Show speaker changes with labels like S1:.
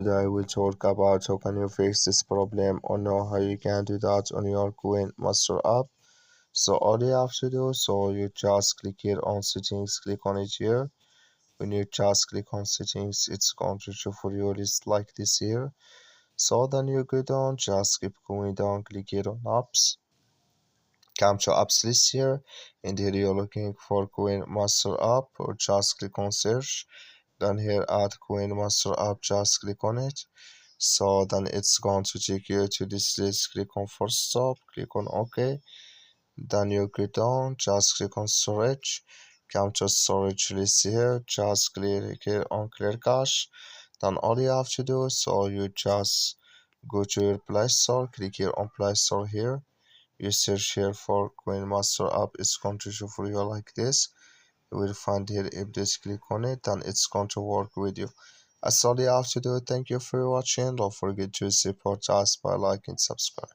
S1: Today I will talk about how can you fix this problem or know how you can do that on your Coin Master app. So all you have to do, so you just click here on settings, click on it here. When you just click on settings, it's going to show for you list like this here. So then you go down, just keep going down, click here on apps. Come to apps list here, and here you're looking for Coin Master app, or just click on search. Then here add Coin Master app, just click on it. So then it's going to take you to this list. Click on first stop, click on OK. Then you go down, just click on storage. Come to storage list here, just click here on clear cache. Then all you have to do, so you just go to your Play Store, click here on Play Store here. You search here for Coin Master app, it's going to show for you like this. You will find here, if just click on it, then it's going to work with you. That's all you have to do. Thank you for watching. Don't forget to support us by liking and subscribe.